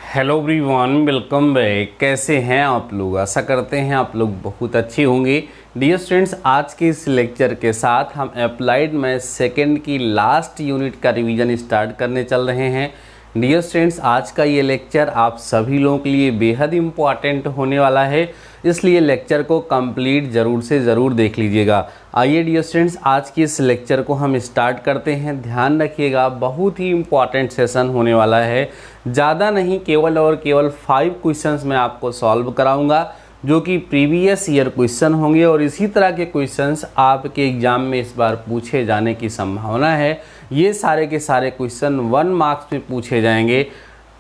Hello everyone, welcome back. कैसे हैं आप लोग? आशा करते हैं आप लोग बहुत अच्छे होंगे। डियर स्टूडेंट्स, आज के इस लेक्चर के साथ हम अप्लाइड मैथ सेकंड की लास्ट यूनिट का रिवीजन स्टार्ट करने चल रहे हैं। डियर स्टूडेंट्स, आज का ये लेक्चर आप सभी लोगों के लिए बेहद इम्पॉर्टेंट होने वाला है, इसलिए लेक्चर को कंप्लीट ज़रूर से ज़रूर देख लीजिएगा। आइए डियर स्टूडेंट्स, आज की इस लेक्चर को हम स्टार्ट करते हैं। ध्यान रखिएगा, बहुत ही इम्पॉर्टेंट सेशन होने वाला है। ज़्यादा नहीं, केवल और केवल 5 क्वेश्चंस मैं आपको सॉल्व कराऊंगा, जो कि प्रीवियस ईयर क्वेश्चन होंगे और इसी तरह के क्वेश्चंस आपके एग्ज़ाम में इस बार पूछे जाने की संभावना है। ये सारे के सारे क्वेश्चन 1 मार्क्स में पूछे जाएंगे,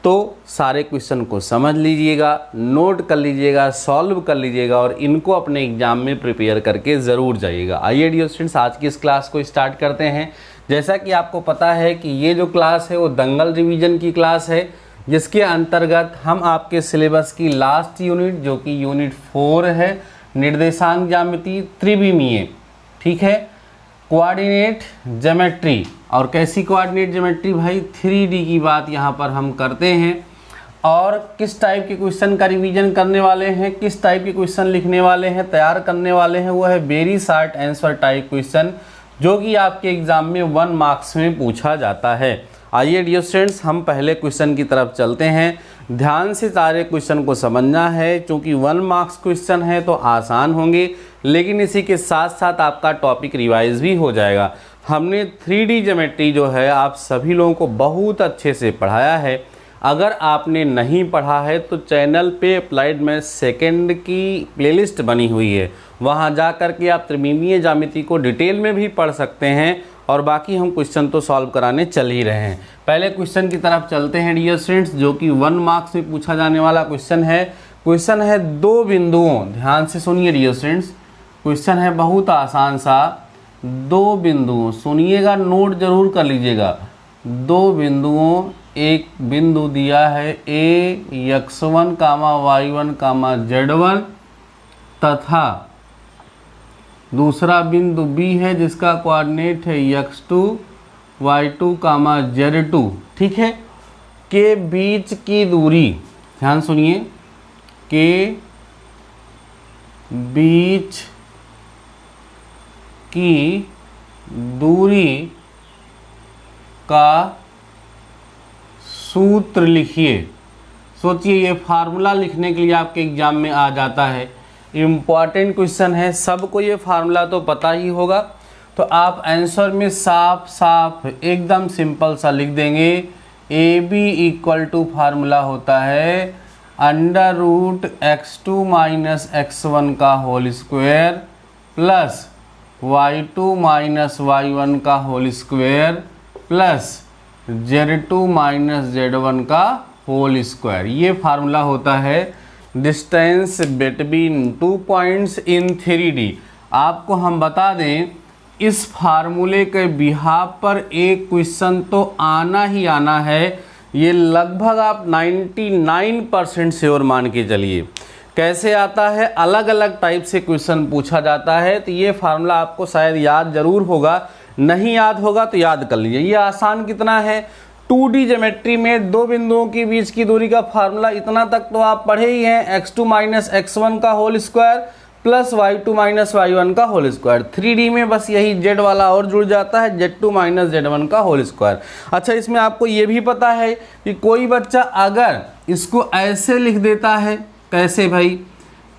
तो सारे क्वेश्चन को समझ लीजिएगा, नोट कर लीजिएगा, सॉल्व कर लीजिएगा और इनको अपने एग्जाम में प्रिपेयर करके ज़रूर जाइएगा। आइए डियर स्टूडेंट्स, आज की इस क्लास को स्टार्ट करते हैं। जैसा कि आपको पता है कि ये जो क्लास है वो दंगल रिवीजन की क्लास है, जिसके अंतर्गत हम आपके सिलेबस की लास्ट यूनिट, जो कि यूनिट 4 है, निर्देशांक ज्यामिति त्रिविमीय, ठीक है, कोऑर्डिनेट ज्योमेट्री। और कैसी कोऑर्डिनेट ज्योमेट्री भाई? 3D की बात यहाँ पर हम करते हैं। और किस टाइप के क्वेश्चन का रिवीजन करने वाले हैं, किस टाइप के क्वेश्चन लिखने वाले हैं, तैयार करने वाले हैं, वो है very short answer type question, जो कि आपके एग्जाम में 1 मार्क्स में पूछा जाता है। आइए डियर स्टूडेंट्स, हम पहले क्वेश्चन की तरफ चलते हैं। ध्यान से सारे क्वेश्चन को समझना है, क्योंकि 1 मार्क्स क्वेश्चन है तो आसान होंगे, लेकिन इसी के साथ साथ आपका टॉपिक रिवाइज भी हो जाएगा। हमने 3D ज्योमेट्री जो है आप सभी लोगों को बहुत अच्छे से पढ़ाया है। अगर आपने नहीं पढ़ा है तो चैनल पे अप्लाइड मैथ सेकंड की प्लेलिस्ट बनी हुई है, वहाँ जा कर के आप त्रिविमीय ज्यामिति को डिटेल में भी पढ़ सकते हैं। और बाकी हम क्वेश्चन तो सॉल्व कराने चल ही रहे हैं। पहले क्वेश्चन की तरफ चलते हैं डियर स्टूडेंट्स, जो कि 1 मार्क्स में पूछा जाने वाला क्वेश्चन है। क्वेश्चन है 2 बिंदुओं, ध्यान से सुनिए डियर स्टूडेंट्स, क्वेश्चन है बहुत आसान सा। 2 बिंदुओं, सुनिएगा, नोट जरूर कर लीजिएगा। 2 बिंदुओं, एक बिंदु दिया है A x1, y1, z1 तथा दूसरा बिंदु B है जिसका कोऑर्डिनेट है x2, y2, z2, ठीक है, के बीच की दूरी, ध्यान सुनिए, के बीच की दूरी का सूत्र लिखिए। सोचिए, ये फार्मूला लिखने के लिए आपके एग्जाम में आ जाता है, इम्पॉर्टेंट क्वेश्चन है, सबको ये फार्मूला तो पता ही होगा। तो आप आंसर में साफ साफ एकदम सिंपल सा लिख देंगे, AB इक्वल टू फार्मूला होता है √x2 - x1 का whole square plus y2 - y1 का whole square plus z2 - z1 का होल स्क्वायर। ये फार्मूला होता है distance between 2 points in 3D। आपको हम बता दें, इस फार्मूले के बिहाफ पर एक क्वेश्चन तो आना ही आना है, ये लगभग आप 99% श्योर मान के चलिए। कैसे आता है? अलग अलग टाइप से क्वेश्चन पूछा जाता है, तो ये फार्मूला आपको शायद याद जरूर होगा, नहीं याद होगा तो याद कर लीजिए। ये आसान कितना है, 2D ज्योमेट्री में 2 बिंदुओं के बीच की दूरी का फार्मूला इतना तक तो आप पढ़े ही हैं, x2 - x1 का whole square plus y2 - y1 का होल स्क्वायर। 3D में बस यही z वाला और जुड़ जाता है, z2 - z1 का होल स्क्वायर। अच्छा, इसमें आपको ये भी पता है कि कोई बच्चा अगर इसको ऐसे लिख देता है, कैसे भाई?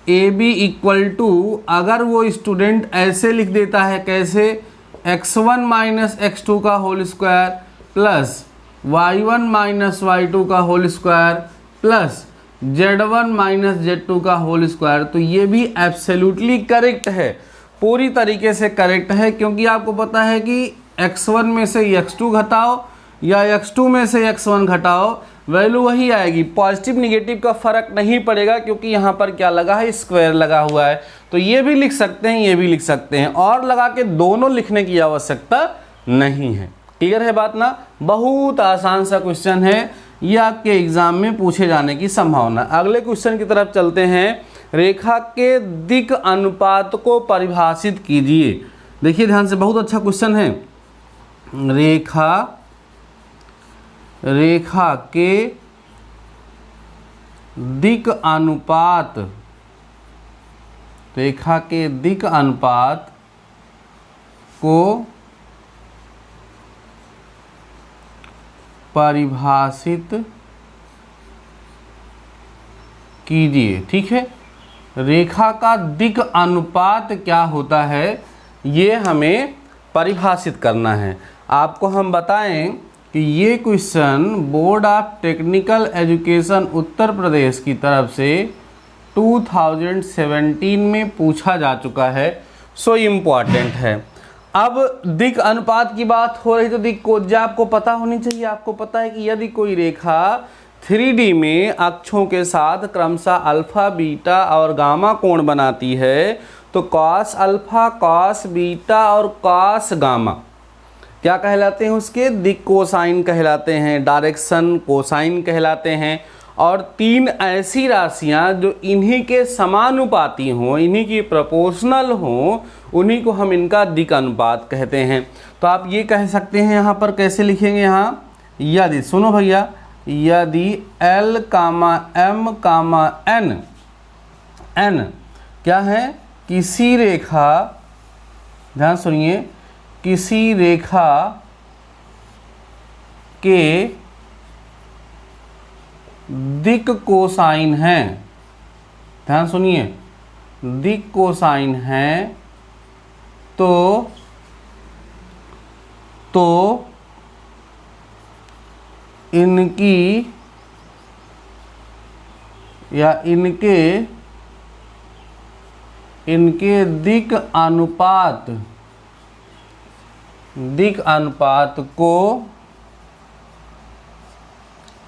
AB इक्वल टू, अगर वो स्टूडेंट ऐसे लिख देता है, कैसे? x1 - x2 का whole square plus y1 - y2 का whole square plus z1 - z2 का होल स्क्वायर, तो ये भी एब्सोल्युटली करेक्ट है, पूरी तरीके से करेक्ट है। क्योंकि आपको पता है कि x1 में से x2 घटाओ या x2 में से x1 घटाओ, वैल्यू वही आएगी, पॉजिटिव निगेटिव का फर्क नहीं पड़ेगा, क्योंकि यहाँ पर क्या लगा है? स्क्वायर लगा हुआ है। तो ये भी लिख सकते हैं, ये भी लिख सकते हैं, और लगा के दोनों लिखने की आवश्यकता नहीं है। क्लियर है बात ना? बहुत आसान सा क्वेश्चन है, ये आपके एग्जाम में पूछे जाने की संभावना। अगले क्वेश्चन की तरफ चलते हैं। रेखा के दिक् अनुपात को परिभाषित कीजिए। देखिए ध्यान से, बहुत अच्छा क्वेश्चन है। रेखा के दिक अनुपात, रेखा के दिक अनुपात को परिभाषित कीजिए। ठीक है, रेखा का दिक अनुपात क्या होता है ये हमें परिभाषित करना है। आपको हम बताएं कि ये question board of technical education Uttar Pradesh की तरफ से 2017 में पूछा जा चुका है, सो इम्पॉर्टेंट है। अब दिक अनुपात की बात हो रही तो दिक कोज्या आपको पता होनी चाहिए। आपको पता है कि यदि कोई रेखा 3D में अक्षों के साथ क्रमशः अल्फा, बीटा और गामा कोण बनाती है तो कॉस अल्फा, कॉस बीटा और कॉस गामा क्या कहलाते हैं? उसके दिक कोसाइन कहलाते हैं, डायरेक्शन कोसाइन कहलाते हैं। और तीन ऐसी राशियां जो इन्हीं के समानुपाती हों, इन्हीं की प्रोपोर्शनल हों, उन्हीं को हम इनका दिक अनुपात कहते हैं। तो आप ये कह सकते हैं, यहाँ पर कैसे लिखेंगे? यहाँ यदि, सुनो भैया, यदि L, M, N, N क्या है? किसी रेखा, ध्यान सुनिए, किसी रेखा के दिक कोसाइन है, ध्यान सुनिए, दिक कोसाइन है तो इनकी या इनके दिक अनुपात को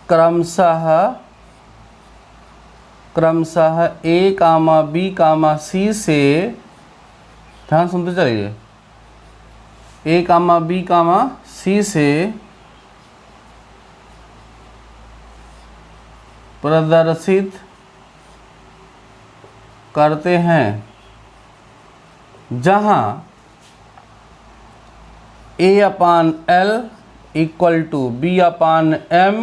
क्रमशः A, B, C से, ध्यान सुनते चलिए, A, B, C से प्रदर्शित करते हैं, जहां A/L equal to B/M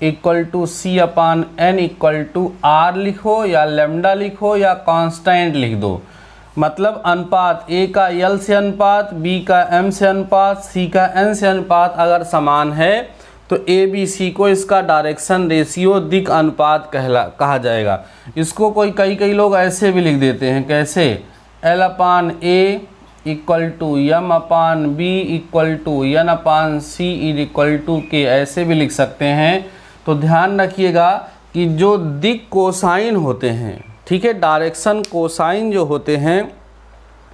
equal to C/N equal to R लिखो या लैम्डा लिखो या कांस्टेंट लिख दो। मतलब अनुपात A का L से अनुपात, B का M से अनुपात, C का N से अनुपात अगर समान है तो ABC को इसका डायरेक्शन रेशियो दिक अनुपात कहा जाएगा। इसको कई लोग ऐसे भी लिख देते हैं, कैसे? L/A equal to M/B equal to N/C equal to K, ऐसे भी लिख सकते हैं। तो ध्यान रखिएगा कि जो दिक कोसाइन होते हैं, ठीक है, डायरेक्शन कोसाइन जो होते हैं,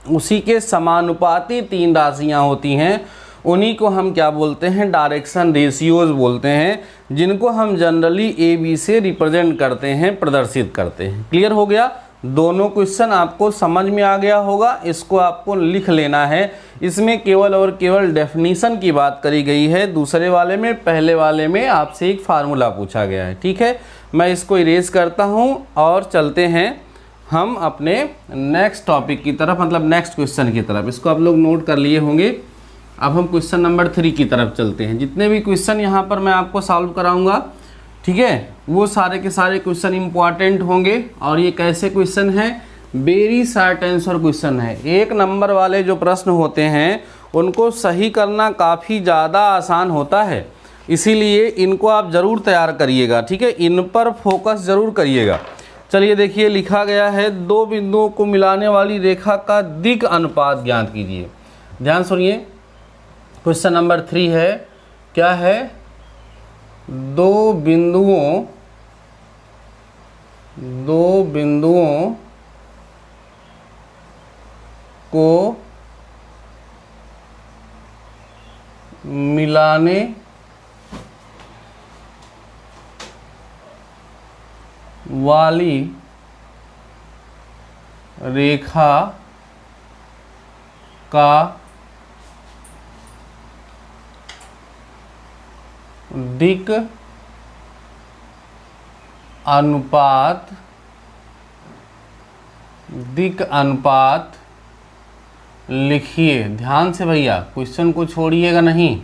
उसी के समानुपाती तीन राशियां होती हैं, उन्हीं को हम क्या बोलते हैं? डायरेक्शन रेशियोज बोलते हैं, जिनको हम जनरली AB से रिप्रेजेंट करते हैं, प्रदर्शित करते हैं। क्लियर हो गया? दोनों क्वेश्चन आपको समझ में आ गया होगा। इसको आपको लिख लेना है। इसमें केवल और केवल डेफिनीशन की बात करी गई है, दूसरे वाले में, पहले वाले में आपसे एक फार्मूला पूछा गया है। ठीक है, मैं इसको इरेज करता हूँ और चलते हैं हम अपने नेक्स्ट टॉपिक की तरफ, मतलब नेक्स्ट क्वेश्चन की तरफ। इसको आप लोग नोट कर लिए होंगे। अब हम क्वेश्चन नंबर 3 की तरफ चलते हैं। जितने भी क्वेश्चन यहाँ पर मैं आपको सॉल्व कराऊंगा, ठीक है, वो सारे के सारे क्वेश्चन इंपॉर्टेंट होंगे। और ये कैसे क्वेश्चन है? वेरी शॉर्ट आंसर क्वेश्चन है। 1 नंबर वाले जो प्रश्न होते हैं उनको सही करना काफ़ी ज़्यादा आसान होता है, इसीलिए इनको आप ज़रूर तैयार करिएगा। ठीक है, इन पर फोकस ज़रूर करिएगा। चलिए देखिए, लिखा गया है, दो बिंदुओं को मिलाने वाली रेखा का दिक अनुपात ज्ञात कीजिए। ध्यान सुनिए, क्वेश्चन नंबर 3 है, क्या है? दो बिंदुओं को मिलाने वाली रेखा का दिक अनुपात लिखिए। ध्यान से भैया, क्वेश्चन को छोड़िएगा नहीं।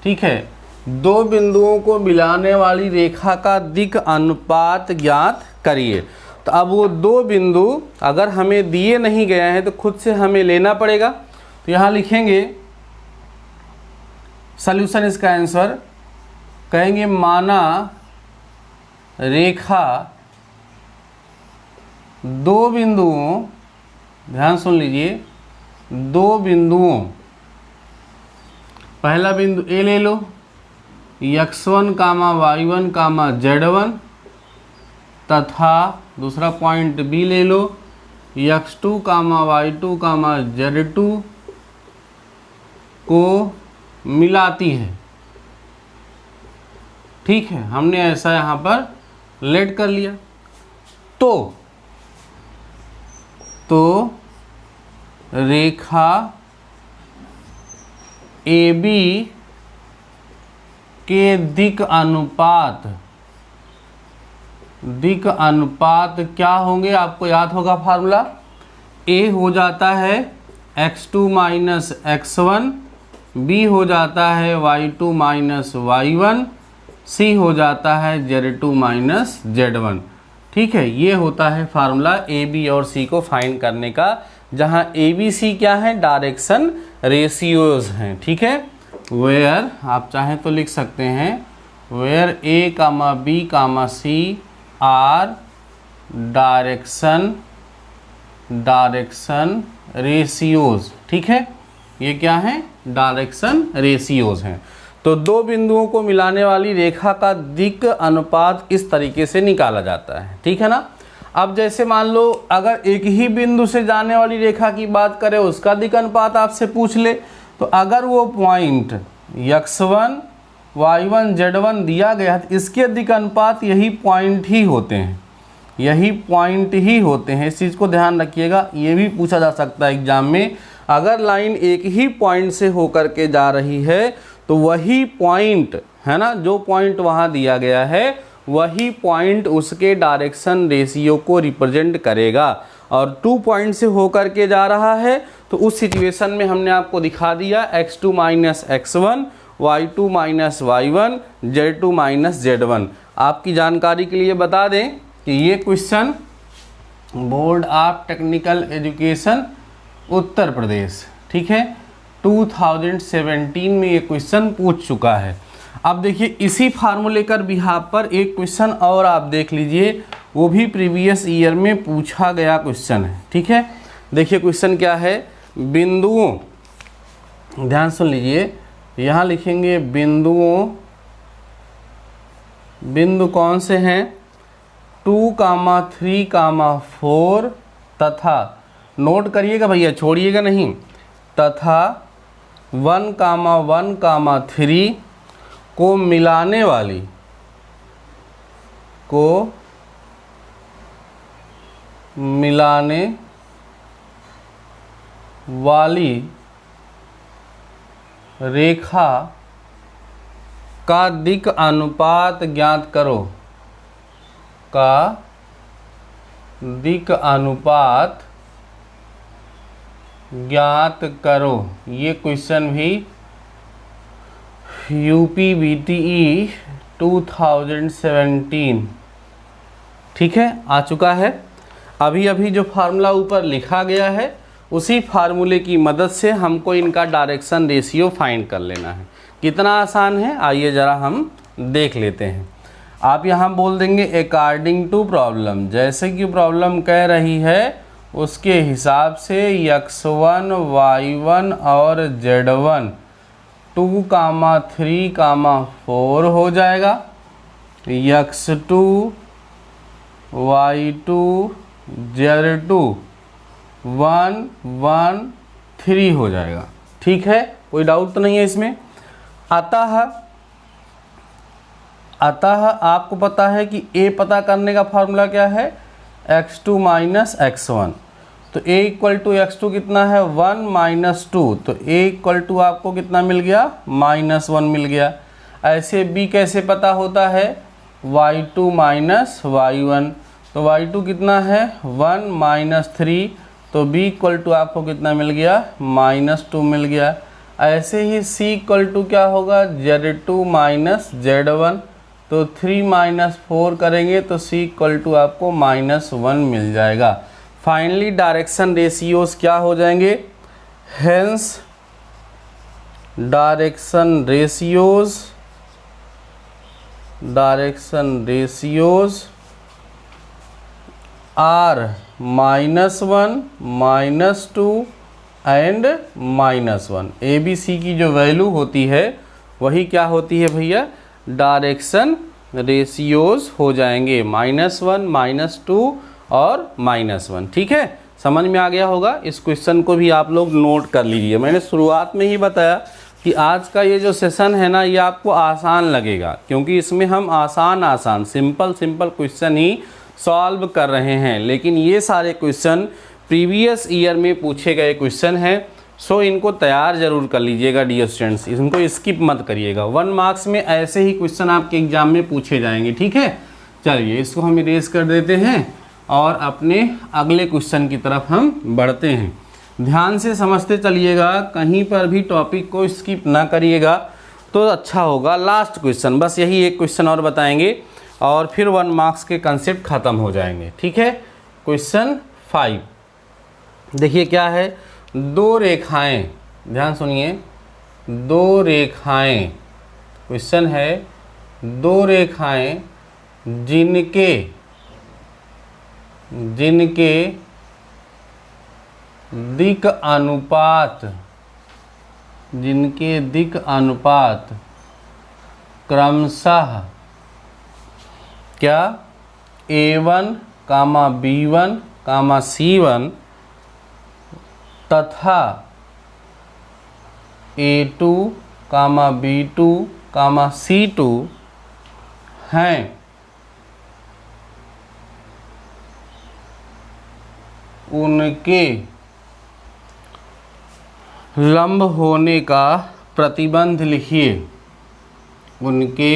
ठीक है, दो बिंदुओं को मिलाने वाली रेखा का दिक् अनुपात ज्ञात करिए। तो अब वो दो बिंदु अगर हमें दिए नहीं गए हैं तो खुद से हमें लेना पड़ेगा। तो यहाँ लिखेंगे सॉल्यूशन, इसका आंसर कहेंगे माना रेखा दो बिंदुओं, ध्यान सुन लीजिए, दो बिंदुओं, पहला बिंदु ए ले लो x1 कामा y1 कामा z1, तथा दूसरा पॉइंट बी ले लो x2 कामा y2 कामा z2 को मिलाती है। ठीक है, हमने ऐसा यहाँ पर लेट कर लिया। तो रेखा AB के दिक् अनुपात क्या होंगे, आपको याद होगा फार्मूला। A हो जाता है x2 माइनस x1, B हो जाता है y2 माइनस y1, C हो जाता है z2 माइनस z1। ठीक है, ये होता है फार्मूला ए बी और सी को फाइंड करने का, जहां ए बी सी क्या है, डायरेक्शन रेशियोज हैं। ठीक है, वेयर आप चाहें तो लिख सकते हैं where A comma B comma C are direction ratios. ठीक है, ये क्या है, डायरेक्शन रेशियोज हैं। तो दो बिंदुओं को मिलाने वाली रेखा का दिक् अनुपात इस तरीके से निकाला जाता है। ठीक है ना। अब जैसे मान लो अगर एक ही बिंदु से जाने वाली रेखा की बात करें, उसका दिक् अनुपात आपसे पूछ ले, तो अगर वो पॉइंट x1 y1 z1 दिया गया है तो इसके दिक् अनुपात यही पॉइंट ही होते हैं, यही पॉइंट ही होते हैं। इस चीज़ को ध्यान रखिएगा, ये भी पूछा जा सकता है एग्जाम में। अगर लाइन एक ही पॉइंट से होकर के जा रही है तो वही पॉइंट है ना, जो पॉइंट वहाँ दिया गया है वही पॉइंट उसके डायरेक्शन रेशियो को रिप्रेजेंट करेगा। और 2 पॉइंट से होकर के जा रहा है तो उस सिचुएशन में हमने आपको दिखा दिया x2 minus x1, y2 minus y1, z2 minus z1। आपकी जानकारी के लिए बता दें कि ये question board of technical education Uttar Pradesh, ठीक है, 2017 में ये क्वेश्चन पूछ चुका है। अब देखिए इसी फार्मूले कर बिहाफ पर एक क्वेश्चन और आप देख लीजिए, वो भी प्रीवियस ईयर में पूछा गया क्वेश्चन है। ठीक है, देखिए क्वेश्चन क्या है, बिंदुओं, ध्यान सुन लीजिए, यहाँ लिखेंगे बिंदु कौन से हैं, 2, 3, 4 तथा, नोट करिएगा भैया, छोड़िएगा नहीं, तथा 1, 1, 3 को मिलाने वाली रेखा का दिक् अनुपात ज्ञात करो, का दिक् अनुपात ज्ञात करो। ये क्वेश्चन भी यूपी बीटीई 2017, ठीक है, आ चुका है। अभी जो फार्मूला ऊपर लिखा गया है उसी फार्मूले की मदद से हमको इनका डायरेक्शन रेशियो फाइंड कर लेना है। कितना आसान है, आइए ज़रा हम देख लेते हैं। आप यहाँ बोल देंगे अकॉर्डिंग टू प्रॉब्लम, जैसे कि प्रॉब्लम कह रही है उसके हिसाब से x1 y1 और z1 2, 3, 4 हो जाएगा, x2 y2 z2 1, 1, 3 हो जाएगा। ठीक है, कोई डाउट तो नहीं है इसमें। अतः आपको पता है कि a पता करने का फार्मूला क्या है, x2 माइनस x1। तो a इक्वल टू x2 कितना है, 1 माइनस 2, तो a इक्वल टू आपको कितना मिल गया, -1 मिल गया। ऐसे b कैसे पता होता है, y2 माइनस y1, तो y2 कितना है 1 माइनस 3, तो b इक्वल टू आपको कितना मिल गया, -2 मिल गया। ऐसे ही c इक्वल टू क्या होगा, Z2 माइनस Z1, तो 3 माइनस 4 करेंगे तो c इक्वल टू आपको -1 मिल जाएगा। फाइनली डायरेक्शन रेशियोज क्या हो जाएंगे, hence direction ratios are -1, -2 and -1। A B C की जो वैल्यू होती है वही क्या होती है भैया, डायरेक्शन रेशियोज हो जाएंगे, -1, -2 और -1। ठीक है, समझ में आ गया होगा। इस क्वेश्चन को भी आप लोग नोट कर लीजिए। मैंने शुरुआत में ही बताया कि आज का ये जो सेशन है ना, ये आपको आसान लगेगा, क्योंकि इसमें हम आसान सिंपल क्वेश्चन ही सॉल्व कर रहे हैं। लेकिन ये सारे क्वेश्चन प्रीवियस ईयर में पूछे गए क्वेश्चन हैं, सो इनको तैयार जरूर कर लीजिएगा डियर स्टूडेंट्स, इनको स्किप मत करिएगा। 1 मार्क्स में ऐसे ही क्वेश्चन आपके एग्जाम में पूछे जाएंगे। ठीक है, चलिए इसको हम इरेज कर देते हैं और अपने अगले क्वेश्चन की तरफ हम बढ़ते हैं। ध्यान से समझते चलिएगा, कहीं पर भी टॉपिक को स्किप ना करिएगा तो अच्छा होगा। लास्ट क्वेश्चन, बस यही एक क्वेश्चन और बताएंगे और फिर 1 मार्क्स के कंसेप्ट खत्म हो जाएंगे। ठीक है, क्वेश्चन 5 देखिए क्या है, 2 रेखाएं, ध्यान सुनिए, 2 रेखाएं, क्वेश्चन है 2 रेखाएं जिनके दिक अनुपात क्रमशः क्या A1, B1, C1 तथा A2, B2, C2 हैं, उनके लंब होने का प्रतिबंध लिखिए। उनके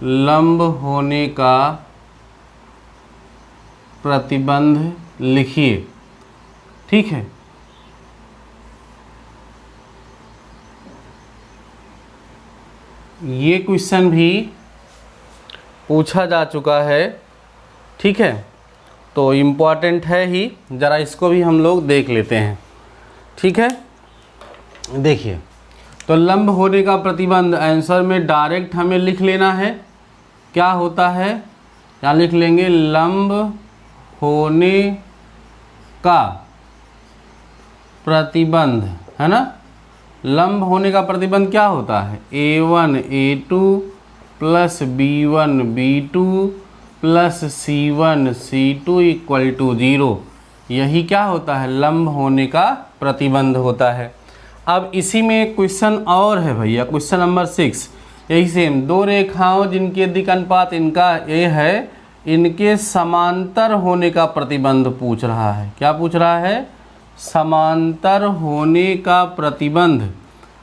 लंब होने का प्रतिबंध लिखिए। ठीक है, ये क्वेश्चन भी पूछा जा चुका है। ठीक है, तो इम्पॉर्टेंट है ही, ज़रा इसको भी हम लोग देख लेते हैं। ठीक है, देखिए, तो लंब होने का प्रतिबंध आंसर में डायरेक्ट हमें लिख लेना है। क्या होता है, क्या लिख लेंगे, लंब होने का प्रतिबंध, है ना। लंब होने का प्रतिबंध क्या होता है, A1 A2 plus B1 B2 plus C1 C2 equal to 0। यही क्या होता है, लंब होने का प्रतिबंध होता है। अब इसी में एक क्वेश्चन और है भैया, क्वेश्चन नंबर 6, यही सेम, 2 रेखाओं जिनके दिक अनुपात इनका ए है, इनके समांतर होने का प्रतिबंध पूछ रहा है। क्या पूछ रहा है, समांतर होने का प्रतिबंध।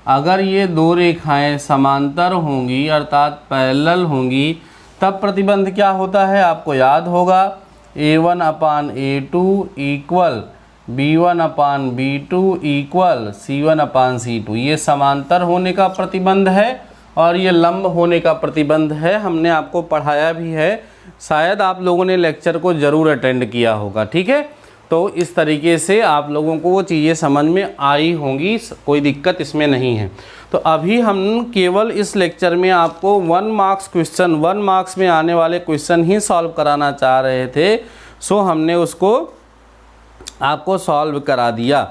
अगर ये 2 रेखाएं समांतर होंगी अर्थात पैरेलल होंगी, तब प्रतिबंध क्या होता है, आपको याद होगा, A1 अपान A2 इक्वल B1 अपान B2 इक्वल C1 अपान C2। ये समांतर होने का प्रतिबंध है और ये लंब होने का प्रतिबंध है। हमने आपको पढ़ाया भी है, शायद आप लोगों ने लेक्चर को ज़रूर अटेंड किया होगा। ठीक है, तो इस तरीके से आप लोगों को वो चीज़ें समझ में आई होंगी, कोई दिक्कत इसमें नहीं है। तो अभी हम केवल इस लेक्चर में आपको 1 मार्क्स क्वेश्चन, 1 मार्क्स में आने वाले क्वेश्चन ही सॉल्व कराना चाह रहे थे, सो हमने उसको आपको सॉल्व करा दिया।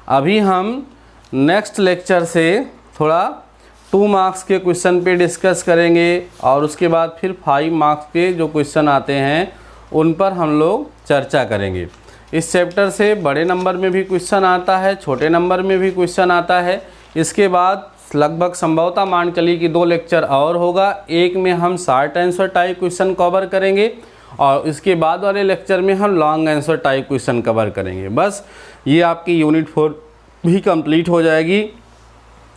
अभी हम नेक्स्ट लेक्चर से थोड़ा 2 मार्क्स के क्वेश्चन पे डिस्कस करेंगे और उसके बाद फिर 5 मार्क्स के जो क्वेश्चन आते हैं उन पर हम लोग चर्चा करेंगे। इस चैप्टर से बड़े नंबर में भी क्वेश्चन आता है, छोटे नंबर में भी क्वेश्चन आता है। इसके बाद लगभग संभवतः मान चलिए कि 2 लेक्चर और होगा, एक में हम short answer type question cover करेंगे और इसके बाद वाले लेक्चर में हम long answer type question cover करेंगे। बस ये आपकी यूनिट 4 भी कंप्लीट हो जाएगी,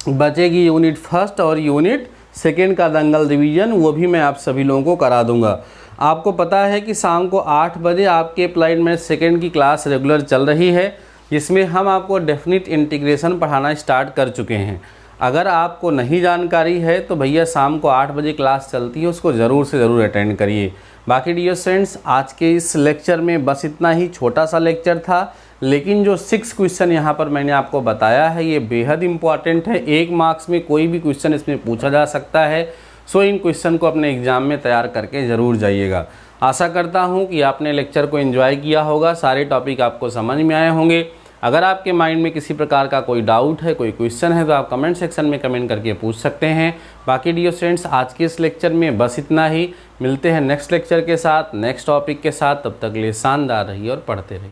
बचेगी यूनिट 1 और यूनिट 2 का दंगल रिवीजन, वो भी मैं आप सभी लोगों को करा दूंगा। आपको पता है कि शाम को 8 बजे आपके अप्लाइड मैथ 2 की क्लास रेगुलर चल रही है, इसमें हम आपको डेफिनिट इंटीग्रेशन पढ़ाना स्टार्ट कर चुके हैं। अगर आपको नहीं जानकारी है तो भैया शाम को 8 बजे क्लास चलती है, उसको ज़रूर से ज़रूर अटेंड करिए। बाकी डियर स्टूडेंट्स, आज के इस लेक्चर में बस इतना ही, छोटा सा लेक्चर था, लेकिन जो 6 क्वेश्चन यहाँ पर मैंने आपको बताया है ये बेहद इंपॉर्टेंट है। 1 मार्क्स में कोई भी क्वेश्चन इसमें पूछा जा सकता है। सो इन क्वेश्चन को अपने एग्जाम में तैयार करके ज़रूर जाइएगा। आशा करता हूँ कि आपने लेक्चर को एंजॉय किया होगा, सारे टॉपिक आपको समझ में आए होंगे। अगर आपके माइंड में किसी प्रकार का कोई डाउट है, कोई क्वेश्चन है, तो आप कमेंट सेक्शन में कमेंट करके पूछ सकते हैं। बाकी डियर स्टूडेंट्स, आज के इस लेक्चर में बस इतना ही। मिलते हैं नेक्स्ट लेक्चर के साथ, नेक्स्ट टॉपिक के साथ। तब तक के लिए शानदार रहिए और पढ़ते रहिए।